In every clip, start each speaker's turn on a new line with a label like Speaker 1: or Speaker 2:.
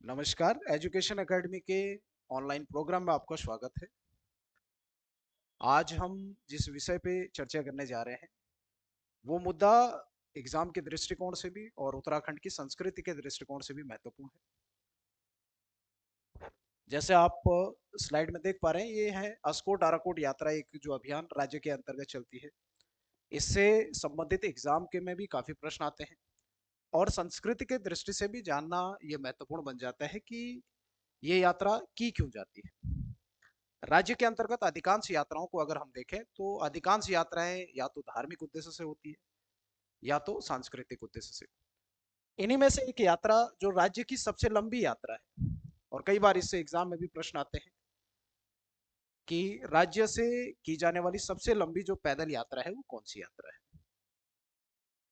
Speaker 1: नमस्कार, education academy के online programme में आपका स्वागत है। आज हम जिस विषय पे चर्चा करने जा रहे हैं, वो मुद्दा एग्जाम के दृष्टिकोण से भी और उत्तराखंड की संस्कृति के दृष्टिकोण से भी महत्वपूर्ण है। जैसे आप स्लाइड में देख पा रहे हैं, ये है अस्कोट आराकोट यात्रा, एक जो अभियान राज्य के अंतर्गत चलती है। इससे संबंधित एग्जाम के में भी काफी प्रश्न आते हैं और संस्कृति के दृष्टि से भी जानना ये महत्वपूर्ण बन जाता है कि ये यात्रा की क्यों जाती है। राज्य के अंतर्गत अधिकांश यात्राओं को अगर हम देखें तो अधिकांश यात्राएं या तो धार्मिक उद्देश्य से होती है या तो सांस्कृतिक उद्देश्य से। इन्हीं में से एक यात्रा जो राज्य की सबसे लंबी यात्रा है, और कई बार इससे एग्जाम में भी प्रश्न आते हैं कि राज्य से की जाने वाली सबसे लंबी जो पैदल यात्रा है वो कौन सी यात्रा है।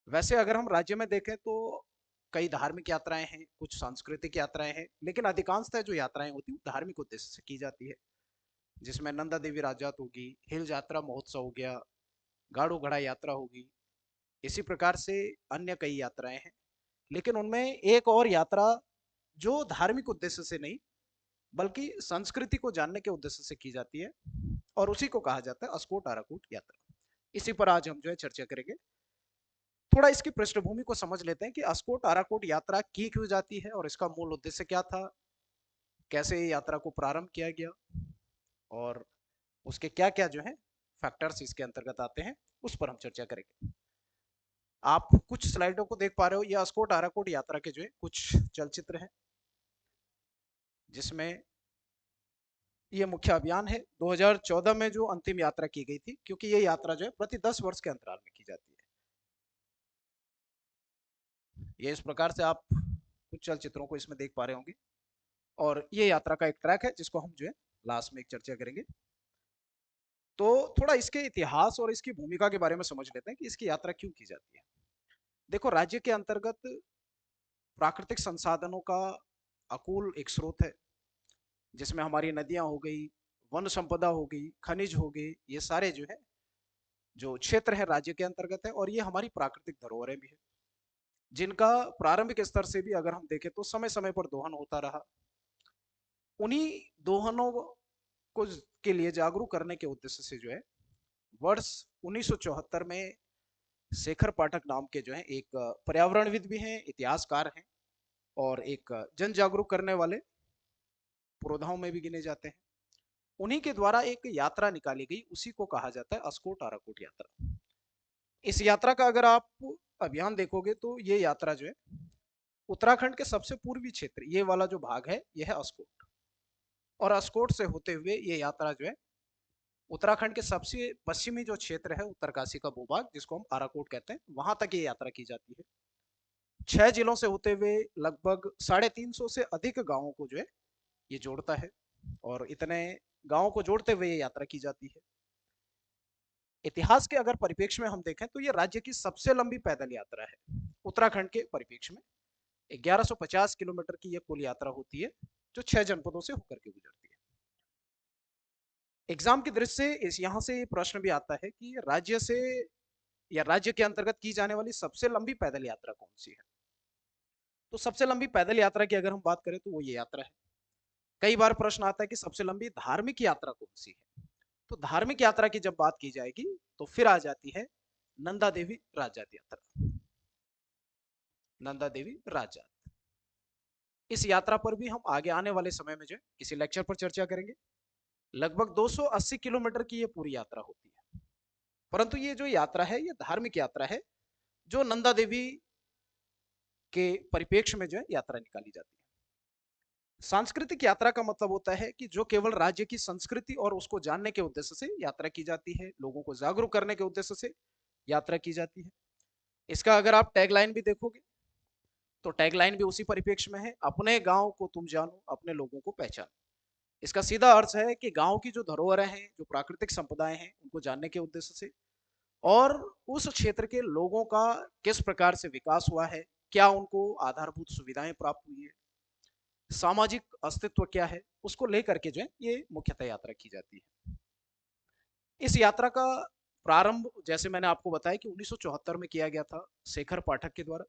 Speaker 1: वैसे अगर हम राज्य में देखें तो कई धार्मिक यात्राएं हैं, कुछ सांस्कृतिक यात्राएं हैं, लेकिन अधिकांशतः जो यात्राएं होती है धार्मिक उद्देश्य से की जाती है, जिसमें नंदा देवी राजात होगी, हिल यात्रा महोत्सव हो गया, गाड़ू घड़ा यात्रा होगी। इसी प्रकार से अन्य कई यात्राएं हैं, लेकिन उनमें एक और यात्रा जो धार्मिक उद्देश्य से नहीं बल्कि संस्कृति को जानने के उद्देश्य से की जाती है, और उसी को कहा जाता है अस्कोट आराकोट यात्रा। इसी पर आज हम जो है चर्चा करेंगे। थोड़ा इसकी पृष्ठभूमि को समझ लेते हैं कि अस्कोट आराकोट यात्रा की क्यों जाती है और इसका मूल उद्देश्य क्या था, कैसे ये यात्रा को प्रारंभ किया गया और उसके क्या क्या जो है फैक्टर्स इसके अंतर्गत आते हैं, उस पर हम चर्चा करेंगे। आप कुछ स्लाइडों को देख पा रहे हो, ये अस्कोट आराकोट यात्रा के जो है कुछ चलचित्र हैं, जिसमें ये मुख्य अभियान है। 2014 में जो अंतिम यात्रा की गई थी, क्योंकि ये यात्रा जो है प्रति 10 वर्ष के अंतराल में की जाती है। ये इस प्रकार से आप कुछ चलचित्रों को इसमें देख पा रहे होंगे, और ये यात्रा का एक ट्रैक है जिसको हम जो है लास्ट में एक चर्चा करेंगे। तो थोड़ा इसके इतिहास और इसकी भूमिका के बारे में समझ लेते हैं कि इसकी यात्रा क्यों की जाती है। देखो, राज्य के अंतर्गत प्राकृतिक संसाधनों का अकुल एक स्रोत है, जिसमें हमारी नदियां हो गई, वन संपदा हो गई, खनिज हो गए, ये सारे जो है जो क्षेत्र है राज्य के अंतर्गत है, और ये हमारी प्राकृतिक धरोहरें भी है, जिनका प्रारंभिक स्तर से भी अगर हम देखें तो समय समय पर दोहन होता रहा। उन्हीं दोहनों को के लिए जागरूक करने के उद्देश्य से जो है वर्ष 1974 में शेखर पाठक नाम के जो है एक पर्यावरणविद भी हैं, इतिहासकार हैं, और एक जन जागरूक करने वाले पुरोधाओं में भी गिने जाते हैं। उन्हीं के द्वारा एक यात्रा निकाली गई, उसी को कहा जाता है अस्कोट आराकोट यात्रा। इस यात्रा का अगर आप अभियान देखोगे तो ये यात्रा जो है उत्तराखंड के सबसे पूर्वी क्षेत्र, ये वाला जो भाग है ये है अस्कोट, और अस्कोट से होते हुए ये यात्रा जो है उत्तराखंड के सबसे पश्चिमी जो क्षेत्र है उत्तरकाशी का भूभाग, जिसको हम आराकोट कहते हैं, वहां तक ये यात्रा की जाती है। 6 जिलों से होते हुए लगभग 350 से अधिक गांवों को जो है ये जोड़ता है, और इतने गांवों को जोड़ते हुए ये यात्रा की जाती है। इतिहास के अगर परिप्रेक्ष्य में हम देखें तो ये राज्य की सबसे लंबी पैदल यात्रा है। उत्तराखंड के परिप्रेक्ष्य में 1150 किलोमीटर की ये कुल यात्रा होती है, जो 6 जनपदों से होकर के गुजरती है। एग्जाम की दृष्टि से इस यहाँ से प्रश्न भी आता है कि राज्य से या राज्य के अंतर्गत की जाने वाली सबसे लंबी पैदल यात्रा कौन सी है। तो सबसे लंबी पैदल यात्रा की अगर हम बात करें तो वो ये यात्रा है। कई बार प्रश्न आता है कि सबसे लंबी धार्मिक यात्रा कौन सी है। तो धार्मिक यात्रा की जब बात की जाएगी तो फिर आ जाती है नंदा देवी राजजात यात्रा। नंदा देवी राजजात, इस यात्रा पर भी हम आगे आने वाले समय में जो है किसी लेक्चर पर चर्चा करेंगे। लगभग 280 किलोमीटर की ये पूरी यात्रा होती है, परंतु ये जो यात्रा है ये धार्मिक यात्रा है, जो नंदा देवी के परिप्रेक्ष्य में जो है यात्रा निकाली जाती है। सांस्कृतिक यात्रा का मतलब होता है कि जो केवल राज्य की संस्कृति और उसको जानने के उद्देश्य से यात्रा की जाती है, लोगों को जागरूक करने के उद्देश्य से यात्रा की जाती है। इसका अगर आप टैगलाइन भी देखोगे तो टैगलाइन भी उसी परिप्रेक्ष्य में है, अपने गांव को तुम जानो, अपने लोगों को पहचानो। इसका सीधा अर्थ है कि गांव की जो धरोहरें हैं, जो प्राकृतिक संपदाएं हैं, उनको जानने के उद्देश्य से, और उस क्षेत्र के लोगों का किस प्रकार से विकास हुआ है, क्या उनको आधारभूत सुविधाएं प्राप्त हुई है, सामाजिक अस्तित्व क्या है, उसको लेकर के जो है ये मुख्यतः यात्रा की जाती है। इस यात्रा का प्रारंभ जैसे मैंने आपको बताया कि 1974 में किया गया था शेखर पाठक के द्वारा।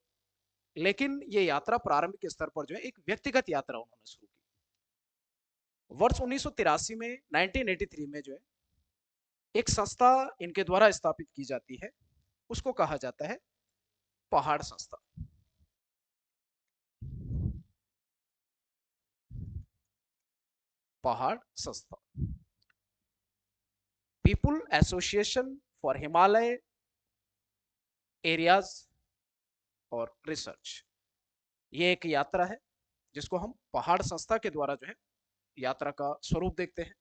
Speaker 1: लेकिन ये यात्रा प्रारंभिक स्तर पर जो है एक व्यक्तिगत यात्रा उन्होंने शुरू की। वर्ष 1983 में 1983 में जो है एक संस्था इनके द्वारा स्थापित की जाती है, उसको कहा जाता है पहाड़ संस्था। पहाड़ संस्था, people association for Himalaya areas और रिसर्च। ये एक यात्रा है जिसको हम पहाड़ संस्था के द्वारा जो है यात्रा का स्वरूप देखते हैं।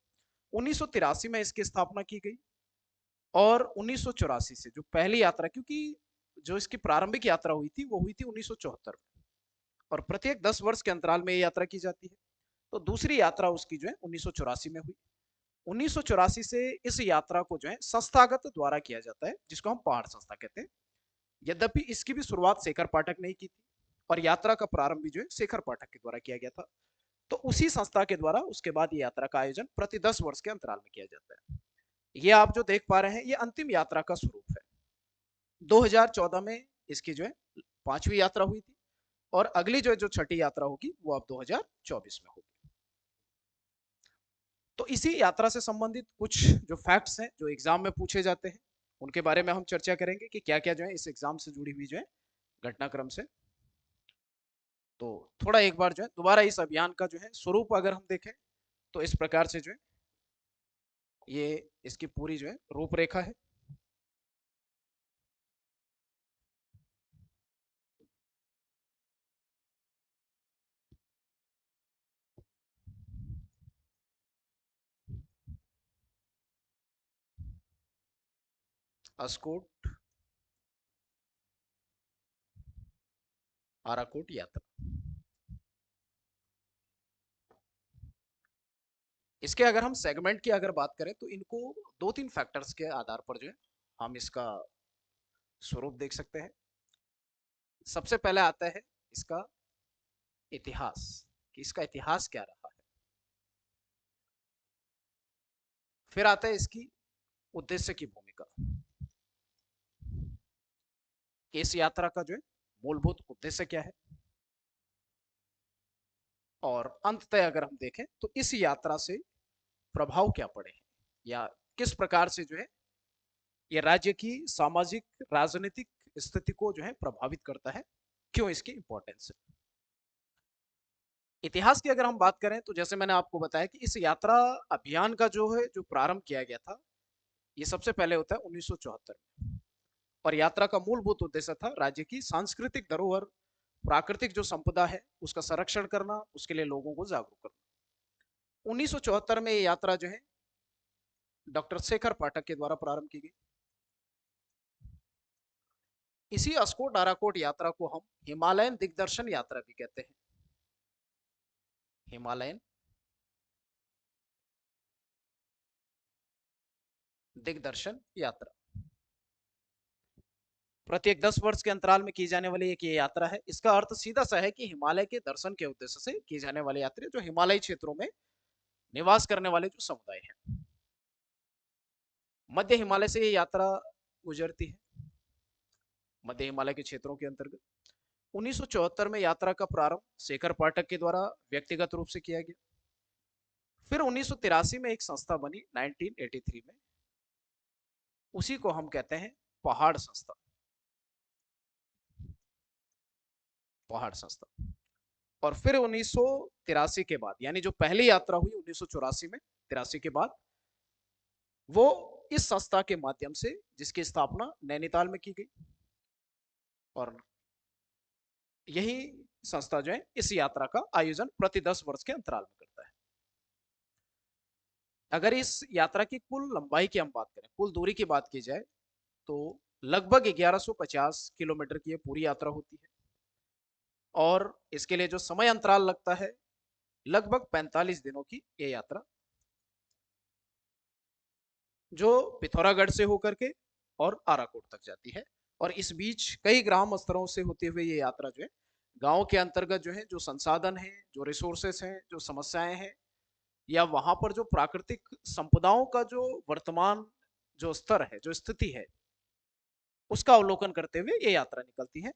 Speaker 1: 1983 में इसकी स्थापना की गई और 1984 से जो पहली यात्रा, क्योंकि जो इसकी प्रारंभिक यात्रा हुई थी वो हुई थी 1974 में, और प्रत्येक 10 वर्ष के अंतराल में ये यात्रा की जाती है। तो दूसरी यात्रा उसकी जो है 1984 में हुई। 1984 से इस यात्रा को जो है संस्थागत द्वारा किया जाता है, जिसको हम पहाड़ संस्था कहते हैं। यद्यपि इसकी भी शुरुआत शेखर पाठक ने ही की थी और यात्रा का प्रारंभ भी जो है शेखर पाठक के द्वारा किया गया था। तो उसी संस्था के द्वारा उसके बाद ये यात्रा का आयोजन प्रति 10 वर्ष के अंतराल में किया जाता है। ये आप जो देख पा रहे हैं ये अंतिम यात्रा का स्वरूप है। 2014 में इसकी जो है 5वीं यात्रा हुई थी और अगली जो छठी यात्रा होगी वो अब 2024 में होगी। तो इसी यात्रा से संबंधित कुछ जो फैक्ट्स हैं जो एग्जाम में पूछे जाते हैं उनके बारे में हम चर्चा करेंगे कि क्या क्या जो है इस एग्जाम से जुड़ी हुई जो है घटनाक्रम से। तो थोड़ा एक बार जो है दोबारा इस अभियान का जो है स्वरूप अगर हम देखें तो इस प्रकार से जो है ये इसकी पूरी जो है रूपरेखा है। अस्कोट आराकोट यात्रा। इसके अगर हम सेगमेंट की अगर बात करें तो इनको दो तीन फैक्टर्स के आधार पर जो है हम इसका स्वरूप देख सकते हैं। सबसे पहले आता है इसका इतिहास, कि इसका इतिहास क्या रहा है। फिर आता है इसकी उद्देश्य की भूमिका, इस यात्रा का जो है मूलभूत उद्देश्य क्या है। और अंततः अगर हम देखें तो इस यात्रा से प्रभाव क्या पड़े हैं या किस प्रकार से जो है ये राज्य की सामाजिक राजनीतिक स्थिति को जो है प्रभावित करता है, क्यों इसकी इंपॉर्टेंस है। इतिहास की अगर हम बात करें तो जैसे मैंने आपको बताया कि इस यात्रा अभियान का जो है जो प्रारंभ किया गया था ये सबसे पहले होता है 1974 में, और यात्रा का मूलभूत उद्देश्य था राज्य की सांस्कृतिक धरोहर, प्राकृतिक जो संपदा है उसका संरक्षण करना, उसके लिए लोगों को जागरूक करना। 1974 में ये यात्रा जो है डॉक्टर शेखर पाठक के द्वारा प्रारंभ की गई। इसी अस्कोट आराकोट यात्रा को हम हिमालयन दिग्दर्शन यात्रा भी कहते हैं। हिमालयन दिग्दर्शन यात्रा प्रत्येक 10 वर्ष के अंतराल में की जाने वाली एक ये यात्रा है। इसका अर्थ सीधा सा है कि हिमालय के दर्शन के उद्देश्य से की जाने वाली यात्रा जो हिमालयी क्षेत्रों में निवास करने वाले जो समुदाय हैं, मध्य हिमालय से ये यात्रा गुजरती है, मध्य हिमालय के क्षेत्रों के अंतर्गत। 1974 में यात्रा का प्रारंभ शेखर पाठक के द्वारा व्यक्तिगत रूप से किया गया। फिर 1983 में एक संस्था बनी 1983 में, उसी को हम कहते हैं पहाड़ संस्था। पहाड़ संस्था। और फिर 1983 के बाद, यानी जो पहली यात्रा हुई 1984 में, 83 के बाद वो इस संस्था के माध्यम से जिसकी स्थापना नैनीताल में की गई, और यही संस्था जो है इस यात्रा का आयोजन प्रति 10 वर्ष के अंतराल में करता है। अगर इस यात्रा की कुल लंबाई की हम बात करें, कुल दूरी की बात की जाए तो लगभग 1150 किलोमीटर की ये पूरी यात्रा होती है, और इसके लिए जो समय अंतराल लगता है लगभग 45 दिनों की ये यात्रा, जो पिथौरागढ़ से होकर के और आराकोट तक जाती है। और इस बीच कई ग्राम स्तरों से होते हुए ये यात्रा जो है गांव के अंतर्गत जो है जो संसाधन है, जो रिसोर्सेस हैं, जो समस्याएं हैं, या वहां पर जो प्राकृतिक संपदाओं का जो वर्तमान जो स्तर है, जो स्थिति है, उसका अवलोकन करते हुए ये यात्रा निकलती है।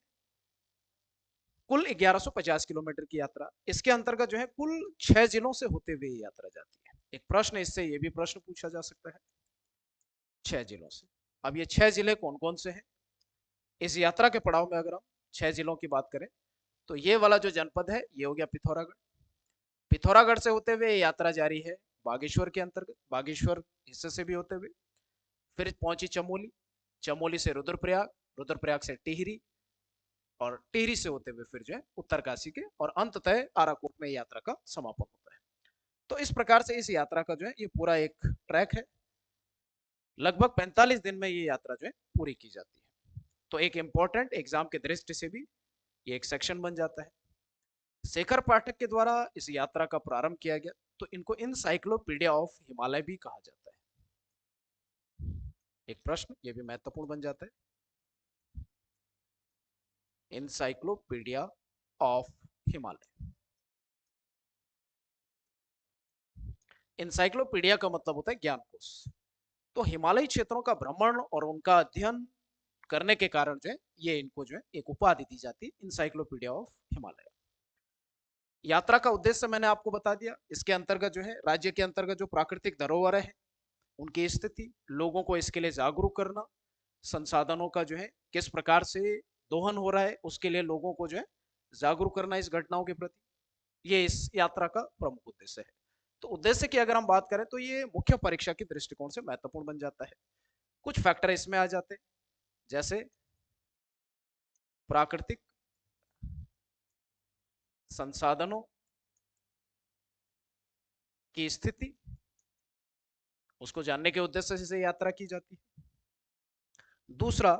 Speaker 1: कुल 1150 किलोमीटर की यात्रा, इसके अंतर्गत जो है कुल 6 जिलों से होते हुए ये यात्रा जाती है। एक प्रश्न इससे ये भी प्रश्न पूछा जा सकता है, 6 जिलों से। अब ये 6 जिले कौन कौन से हैं इस यात्रा के पड़ाव में? अगर हम 6 जिलों की बात करें तो ये वाला जो जनपद है ये हो गया पिथौरागढ़। पिथौरागढ़ से होते हुए यात्रा जारी है बागेश्वर के अंतर्गत, बागेश्वर हिस्से से भी होते हुए, फिर पहुंची चमोली, चमोली से रुद्रप्रयाग, रुद्रप्रयाग से टिहरी, और टिहरी से होते हुए फिर जो है उत्तरकाशी के, और अंततः आराकोट में यात्रा का समापन होता है। तो इस प्रकार से इस यात्रा का जो है ये पूरा एक ट्रैक है। लगभग 45 दिन में ये यात्रा जो है पूरी की जाती है। तो एक इंपॉर्टेंट एग्जाम के दृष्टि से भी ये एक सेक्शन बन जाता है। शेखर पाठक के द्वारा इस यात्रा का प्रारंभ किया गया, तो इनको इनसाइक्लोपीडिया ऑफ हिमालय भी कहा जाता है। एक प्रश्न ये भी महत्वपूर्ण बन जाता है, इनसाइक्लोपीडिया ऑफ हिमालय। इंसाइक्लोपीडिया का मतलब होता है ज्ञान कोश। तो हिमालयी क्षेत्रों का भ्रमण और उनका अध्ययन करने के कारण जो है ये इनको जो है एक उपाधि दी जाती है, इंसाइक्लोपीडिया ऑफ हिमालय। यात्रा का उद्देश्य मैंने आपको बता दिया। इसके अंतर्गत जो है राज्य के अंतर्गत जो प्राकृतिक धरोहर है उनकी स्थिति, लोगों को इसके लिए जागरूक करना, संसाधनों का जो है किस प्रकार से दोहन हो रहा है उसके लिए लोगों को जो है जागरूक करना इस घटनाओं के प्रति, ये इस यात्रा का प्रमुख उद्देश्य है। तो उद्देश्य की अगर हम बात करें तो ये मुख्य परीक्षा के दृष्टिकोण से महत्वपूर्ण बन जाता है। कुछ फैक्टर इसमें आ जाते हैं, जैसे प्राकृतिक संसाधनों की स्थिति, उसको जानने के उद्देश्य से यात्रा की जाती है। दूसरा,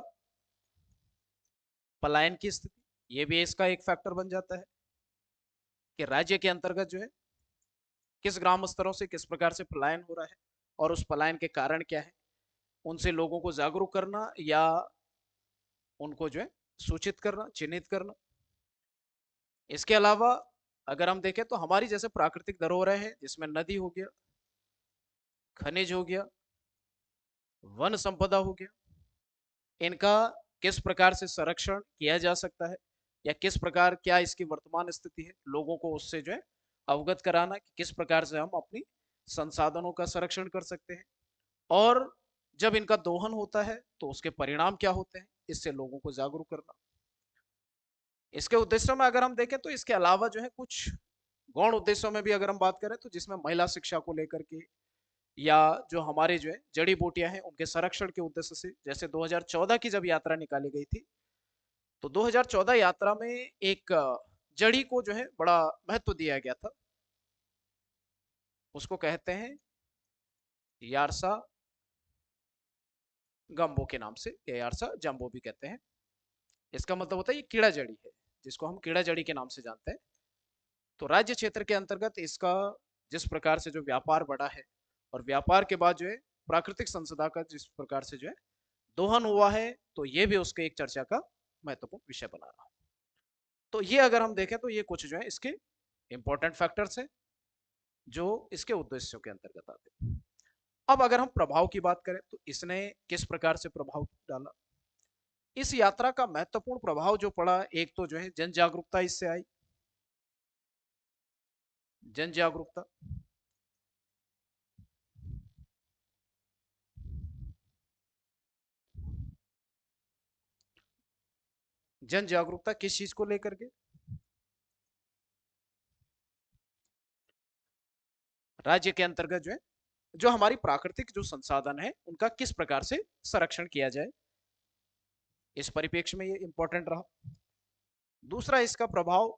Speaker 1: पलायन की स्थिति, ये भी इसका एक फैक्टर बन जाता है कि राज्य के अंतर्गत जो है किस ग्राम स्तरों से किस प्रकार से पलायन हो रहा है और उस पलायन के कारण क्या है, उनसे लोगों को जागरूक करना या उनको जो है सूचित करना, चिन्हित करना। इसके अलावा अगर हम देखें तो हमारी जैसे प्राकृतिक धरोहरें हैं जिसमें नदी हो गया, खनिज हो गया, वन संपदा हो गया, इनका किस प्रकार से संरक्षण किया जा सकता है या किस प्रकार क्या इसकी वर्तमान स्थिति है, लोगों को उससे जो है अवगत कराना कि किस प्रकार से हम अपनी संसाधनों का संरक्षण कर सकते हैं, और जब इनका दोहन होता है तो उसके परिणाम क्या होते हैं, इससे लोगों को जागरूक करना। इसके उद्देश्यों में अगर हम देखें तो इसके अलावा जो है कुछ गौण उद्देश्यों में भी अगर हम बात करें तो जिसमें महिला शिक्षा को लेकर के या जो हमारे जो है जड़ी बूटियां हैं उनके संरक्षण के उद्देश्य से, जैसे 2014 की जब यात्रा निकाली गई थी तो 2014 यात्रा में एक जड़ी को जो है बड़ा महत्व दिया गया था, उसको कहते हैं यारसा गंबो के नाम से, या यारसा जम्बो भी कहते हैं। इसका मतलब होता है ये कीड़ा जड़ी है, जिसको हम कीड़ा जड़ी के नाम से जानते हैं। तो राज्य क्षेत्र के अंतर्गत इसका जिस प्रकार से जो व्यापार बढ़ा है और व्यापार के बाद जो है प्राकृतिक संपदा का जिस प्रकार से जो है दोहन हुआ है, तो ये भी उसके एक चर्चा का महत्वपूर्ण विषय बना रहा। तो ये अगर हम देखें तो ये कुछ जो है इसके इंपॉर्टेंट फैक्टर्स हैं जो इसके उद्देश्यों के अंतर्गत आते हैं। अब अगर हम प्रभाव की बात करें तो इसने किस प्रकार से प्रभाव डाला, इस यात्रा का महत्वपूर्ण प्रभाव जो पड़ा, एक तो जो है जन जागरूकता इससे आई, जन जागरूकता। जन जागरूकता किस चीज को लेकर के, राज्य के अंतर्गत जो है जो हमारी प्राकृतिक जो संसाधन है उनका किस प्रकार से संरक्षण किया जाए, इस परिप्रेक्ष्य में ये इंपॉर्टेंट रहा। दूसरा इसका प्रभाव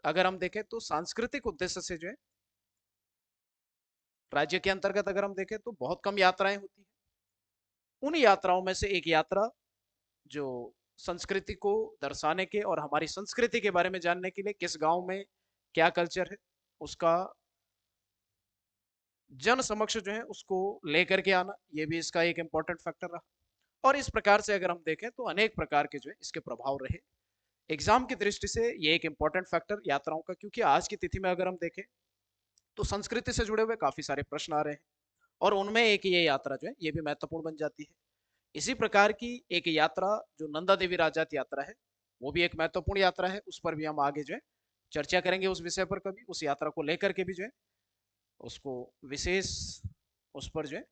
Speaker 1: अगर हम देखें तो सांस्कृतिक उद्देश्य से जो है राज्य के अंतर्गत अगर हम देखें तो बहुत कम यात्राएं होती हैं। उन यात्राओं में से एक यात्रा जो संस्कृति को दर्शाने के और हमारी संस्कृति के बारे में जानने के लिए किस गांव में क्या कल्चर है उसका जन समक्ष जो है उसको लेकर के आना, ये भी इसका एक इंपॉर्टेंट फैक्टर रहा। और इस प्रकार से अगर हम देखें तो अनेक प्रकार के जो है इसके प्रभाव रहे। एग्जाम की दृष्टि से ये एक इंपॉर्टेंट फैक्टर यात्राओं का, क्योंकि आज की तिथि में अगर हम देखें तो संस्कृति से जुड़े हुए काफी सारे प्रश्न आ रहे हैं और उनमें एक ये यात्रा जो है ये भी महत्वपूर्ण बन जाती है। इसी प्रकार की एक यात्रा जो नंदा देवी राजात यात्रा है वो भी एक महत्वपूर्ण यात्रा है, उस पर भी हम आगे जो है चर्चा करेंगे, उस विषय पर कभी, उस यात्रा को लेकर के भी जो है उसको विशेष उस पर जो है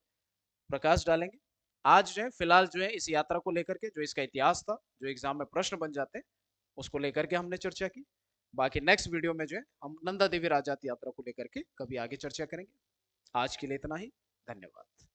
Speaker 1: प्रकाश डालेंगे। आज जो है फिलहाल जो है इस यात्रा को लेकर के जो इसका इतिहास था, जो एग्जाम में प्रश्न बन जाते हैं, उसको लेकर के हमने चर्चा की। बाकी नेक्स्ट वीडियो में जो है हम नंदा देवी राजात यात्रा को लेकर के कभी आगे चर्चा करेंगे। आज के लिए इतना ही। धन्यवाद।